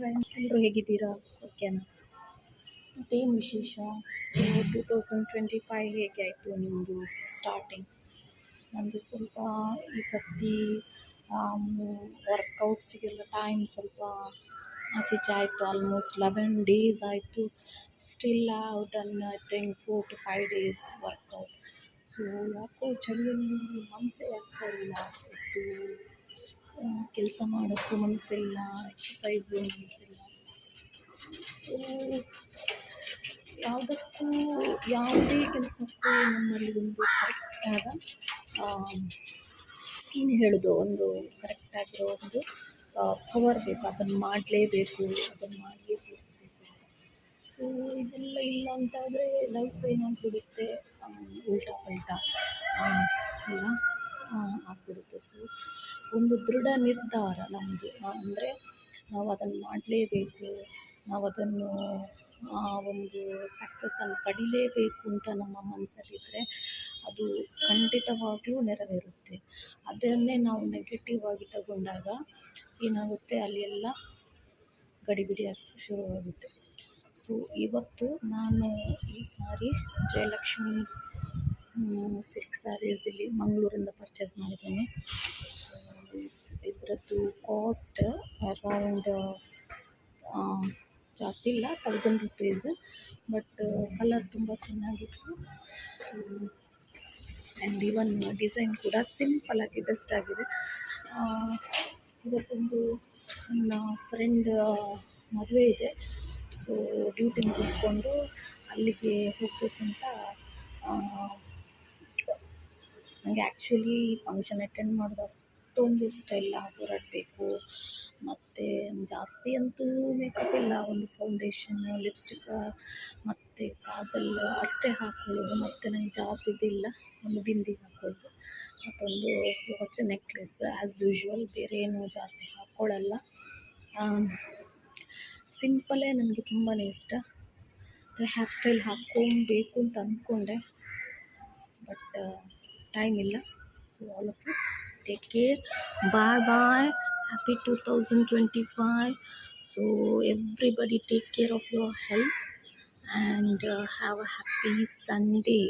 ಎಲ್ಲರೂ ಹೇಗಿದ್ದೀರಾ? ಓಕೆನಾ? ಮತ್ತೇನು ವಿಶೇಷ? ಸೊ 2025 ಹೇಗೆ ಆಯಿತು ನಿಮ್ಮದು ಸ್ಟಾರ್ಟಿಂಗ್? ನಮ್ಮದು ಸ್ವಲ್ಪ ಈ ಸರ್ತಿ ವರ್ಕೌಟ್ಸಿಗೆಲ್ಲ ಟೈಮ್ ಸ್ವಲ್ಪ ಆಚೀಚೆ ಆಯಿತು. ಆಲ್ಮೋಸ್ಟ್ 11 ಡೇಸ್ ಆಯಿತು. Still have done I think 4 to 5 days workout. So ಯಾಕೋ ಚಳಿಯಲ್ಲಿ ಮನಸ್ಸೇ ಆಗ್ತಾ ಇಲ್ಲ. ಕೆಲಸ ಮಾಡೋಕ್ಕೂ ಮನಸ್ಸಿಲ್ಲ, ಎಕ್ಸಸೈಸು ಮನಸ್ಸಿಲ್ಲ. ಸೊ ಯಾವುದೇ ಕೆಲಸಕ್ಕೂ ನಮ್ಮಲ್ಲಿ ಒಂದು ಕರೆಕ್ಟಾದ ಏನು ಹೇಳೋದು, ಒಂದು ಕರೆಕ್ಟಾಗಿರೋ ಒಂದು ಪವರ್ ಬೇಕು. ಅದನ್ನು ಮಾಡಲೇಬೇಕು, ಅದನ್ನು ಮಾಡಿಯೇ ತೋರಿಸ್ಬೇಕು ಅಂತ. ಸೊ ಇದೆಲ್ಲ ಇಲ್ಲ ಅಂತಾದರೆ ಲೈಫ್ ಏನಾಗ್ಬಿಡುತ್ತೆ, ಉಲ್ಟಾ ಪಲ್ಟಾ ಎಲ್ಲ ಆಗ್ಬಿಡುತ್ತೆ. ಸೊ ಒಂದು ದೃಢ ನಿರ್ಧಾರ ನಮ್ಮದು, ಅಂದರೆ ನಾವು ಅದನ್ನು ಮಾಡಲೇಬೇಕು, ನಾವು ಅದನ್ನು ಒಂದು ಸಕ್ಸಸ್ಸನ್ನು ಪಡಿಲೇಬೇಕು ಅಂತ ನಮ್ಮ ಮನಸ್ಸಲ್ಲಿದ್ದರೆ ಅದು ಖಂಡಿತವಾಗ್ಲೂ ನೆರವೇರುತ್ತೆ. ಅದನ್ನೇ ನಾವು ನೆಗೆಟಿವ್ ಆಗಿ ತಗೊಂಡಾಗ ಏನಾಗುತ್ತೆ, ಅಲ್ಲಿ ಎಲ್ಲ ಗಡಿಬಿಡಿ ಆಗ್ಲಿಕ್ಕೆ ಶುರುವಾಗುತ್ತೆ. ಸೊ ಇವತ್ತು ನಾನು ಈ ಸಾರಿ ಜಯಲಕ್ಷ್ಮಿ ಸಿಲ್ಕ್ ಸ್ಯಾರೀಸ್ ಇಲ್ಲಿ ಮಂಗಳೂರಿಂದ ಪರ್ಚೇಸ್ ಮಾಡಿದ್ದೇನೆ. ಸೊ ಇದರದ್ದು ಕಾಸ್ಟ್ ಅರೌಂಡ್ ಜಾಸ್ತಿ ಇಲ್ಲ, 1000 rupees. ಬಟ್ ಕಲರ್ ತುಂಬ ಚೆನ್ನಾಗಿತ್ತು. ಸೊ ಆ್ಯಂಡ್ ಇವನ್ ಡಿಸೈನ್ ಕೂಡ ಸಿಂಪಲ್ಲಾಗಿ ಬೆಸ್ಟ್ ಆಗಿದೆ. ಇವತ್ತೊಂದು ನನ್ನ ಫ್ರೆಂಡ್ ಮದುವೆ ಇದೆ. ಸೊ ಡ್ಯೂಟಿ ಮುಗಿಸ್ಕೊಂಡು ಅಲ್ಲಿಗೆ ಹೋಗಬೇಕು ಅಂತ ನನಗೆ ಆ್ಯಕ್ಚುಲಿ ಫಂಕ್ಷನ್ ಅಟೆಂಡ್ ಮಾಡೋದು ಅಷ್ಟೊಂದು ಇಷ್ಟ ಇಲ್ಲ. ಹೊರಡಬೇಕು, ಮತ್ತು ಜಾಸ್ತಿ ಅಂತೂ ಮೇಕಪ್ ಇಲ್ಲ, ಒಂದು ಫೌಂಡೇಶನ್, ಲಿಪ್ಸ್ಟಿಕ್ ಮತ್ತು ಕಾಜಲ್ ಅಷ್ಟೇ ಹಾಕ್ಕೊಳ್ಳೋದು. ಮತ್ತು ನನಗೆ ಜಾಸ್ತಿ ಇದಿಲ್ಲ, ಒಂದು ಬಿಂದಿ ಹಾಕ್ಕೊಳ್ಳೋದು, ಮತ್ತೊಂದು ವಾಚ್, ನೆಕ್ಲೆಸ್ ಆ್ಯಸ್ ಯೂಶ್ವಲ್. ಬೇರೆ ಏನು ಜಾಸ್ತಿ ಹಾಕ್ಕೊಳ್ಳಲ್ಲ. ಸಿಂಪಲ್ಲೇ ನನಗೆ ತುಂಬಾ ಇಷ್ಟ. ಹೇರ್ ಸ್ಟೈಲ್ ಹಾಕ್ಕೊಬೇಕು ಅಂತ ಅಂದ್ಕೊಂಡೆ, ಬಟ್ ಟೈಮ್ ಇಲ್ಲ. So all of you take care. Bye. Happy 2025. So everybody take care of your health and have a happy Sunday.